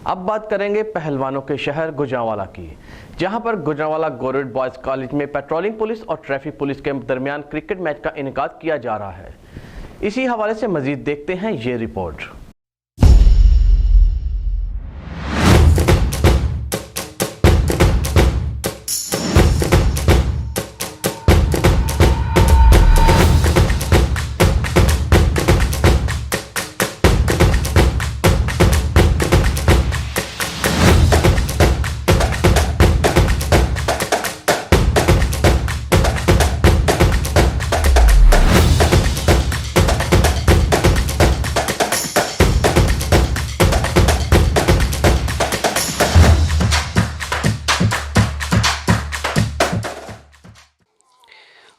अब बात करेंगे पहलवानों के शहर गुजरांवाला की, जहां पर गुजरांवाला गवर्नमेंट बॉयज कॉलेज में पेट्रोलिंग पुलिस और ट्रैफिक पुलिस के दरमियान क्रिकेट मैच का इनेकाद किया जा रहा है। इसी हवाले से मजीद देखते हैं ये रिपोर्ट।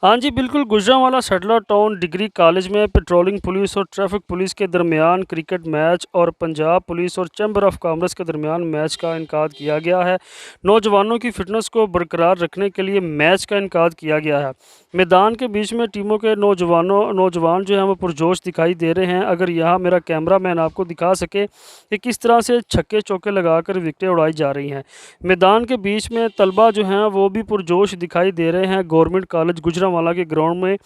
हाँ जी, बिल्कुल। गुजरांवाला सडला टाउन डिग्री कॉलेज में पेट्रोलिंग पुलिस और ट्रैफिक पुलिस के दरमियान क्रिकेट मैच और पंजाब पुलिस और चैम्बर ऑफ कॉमर्स के दरमियान मैच का इनकाद किया गया है। नौजवानों की फिटनेस को बरकरार रखने के लिए मैच का इनकाद किया गया है। मैदान के बीच में टीमों के नौजवान जो हैं वो पुरजोश दिखाई दे रहे हैं। अगर यहाँ मेरा कैमरा मैन आपको दिखा सके कि किस तरह से छक्के चौके लगाकर विकेटें उड़ाई जा रही हैं। मैदान के बीच में तलबा जो हैं वो भी पुरजोश दिखाई दे रहे हैं। गवर्नमेंट कॉलेज गुजरांवाला के ग्राउंड में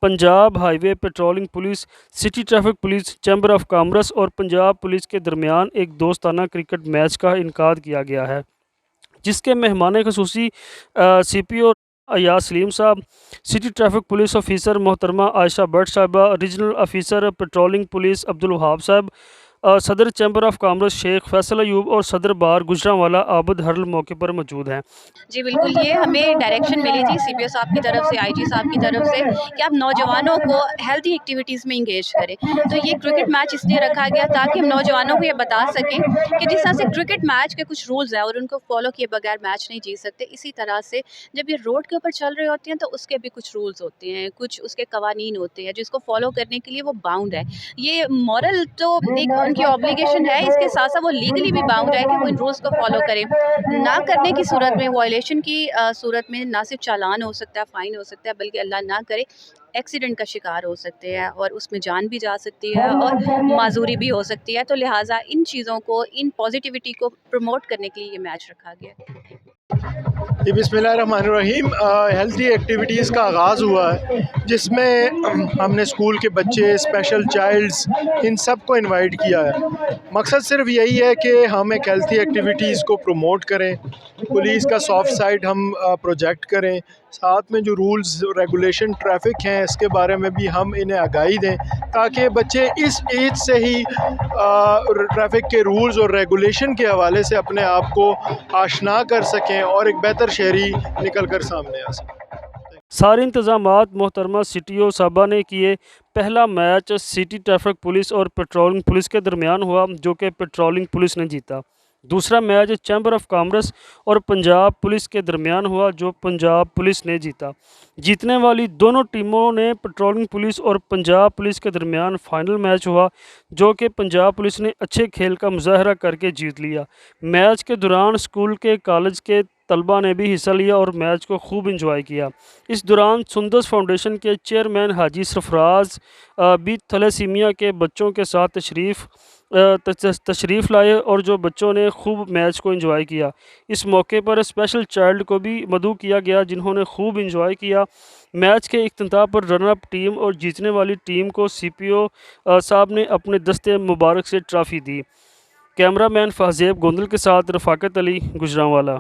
Punjab highway patrolling police, city traffic police, chamber of commerce और पंजाब पुलिस के दरमियान एक दोस्ताना क्रिकेट मैच का इनकाद किया गया है, जिसके मेहमान खसूसी CPO अयाज सलीम साहब, सिटी ट्रैफिक पुलिस ऑफिसर मोहतरमा आयशा भट्ट साहिबा, regional officer patrolling police Abdul Wahab साहब, सदर chamber of commerce Sheikh Faisal Ayub और सदर बार गुजरांवाला आबद हरल मौके पर मौजूद हैं। जी बिल्कुल, ये हमें डायरेक्शन मिली थी CPO साहब की तरफ से, IG साहब की तरफ से कि आप नौजवानों को हेल्दी एक्टिविटीज़ में इंगेज करें। तो ये क्रिकेट मैच इसलिए रखा गया ताकि हम नौजवानों को ये बता सकें कि जिस तरह से क्रिकेट मैच के कुछ रूल्स हैं और उनको फॉलो किए बगैर मैच नहीं जीत सकते, इसी तरह से जब ये रोड के ऊपर चल रहे होते हैं तो उसके भी कुछ रूल्स होते हैं, कुछ उसके कवानीन होते हैं जिसको फॉलो करने के लिए वो बाउंड है। ये मॉरल तो एक उनकी ऑब्लिगेशन है, इसके साथ साथ वो लीगली भी बाउंड है कि वो इन रूल्स को फॉलो करें। ना करने की सूरत में, वायलेशन की सूरत में ना सिर्फ चालान हो सकता है, फ़ाइन हो सकता है, बल्कि अल्लाह ना करे एक्सीडेंट का शिकार हो सकते हैं और उसमें जान भी जा सकती है और माजूरी भी हो सकती है। तो लिहाजा इन चीज़ों को, इन पॉजिटिविटी को प्रमोट करने के लिए ये मैच रखा गया। जी बिस्मिल्लाहिर्रहमानिर्रहीम। हेल्थी एक्टिविटीज़ का आगाज़ हुआ है, जिसमें हमने स्कूल के बच्चे, स्पेशल चाइल्ड्स, इन सब को इनवाइट किया है। मकसद सिर्फ यही है कि हम एक हेल्थी एक्टिविटीज़ को प्रमोट करें, पुलिस का सॉफ्ट साइड हम प्रोजेक्ट करें, साथ में जो रूल्स रेगुलेशन ट्रैफिक हैं इसके बारे में भी हम इन्हें आगाही दें, ताकि बच्चे इस एज से ही ट्रैफिक के रूल्स और रेगुलेशन के हवाले से अपने आप को आशना कर सकें और एक बेहतर शहरी निकल कर सामने आ सकें। सारे इंतज़ामात मोहतरमा CTO साहबा ने किए। पहला मैच सिटी ट्रैफिक पुलिस और पेट्रोलिंग पुलिस के दरमियान हुआ, जो कि पेट्रोलिंग पुलिस ने जीता। दूसरा मैच चैम्बर ऑफ कॉमर्स और पंजाब पुलिस के दरमियान हुआ, जो पंजाब पुलिस ने जीता। जीतने वाली दोनों टीमों ने पेट्रोलिंग पुलिस और पंजाब पुलिस के दरमियान फाइनल मैच हुआ, जो कि पंजाब पुलिस ने अच्छे खेल का मुजाहरा करके जीत लिया। मैच के दौरान स्कूल के, कॉलेज के तलबा ने भी हिस्सा लिया और मैच को खूब इंजॉय किया। इस दौरान सुंदस फाउंडेशन के चेयरमैन हाजी सरफराज भी थैलेसीमिया के बच्चों के साथ तशरीफ़ लाए और जो बच्चों ने खूब मैच को एंजॉय किया। इस मौके पर स्पेशल चाइल्ड को भी मदऊ किया गया, जिन्होंने खूब एंजॉय किया। मैच के इख्तिताम पर रनर अप टीम और जीतने वाली टीम को CPO साहब ने अपने दस्ते मुबारक से ट्रॉफ़ी दी। कैमरामैन फहज़ेब गोंदल के साथ रफ़ाकत अली, गुजरांवाला।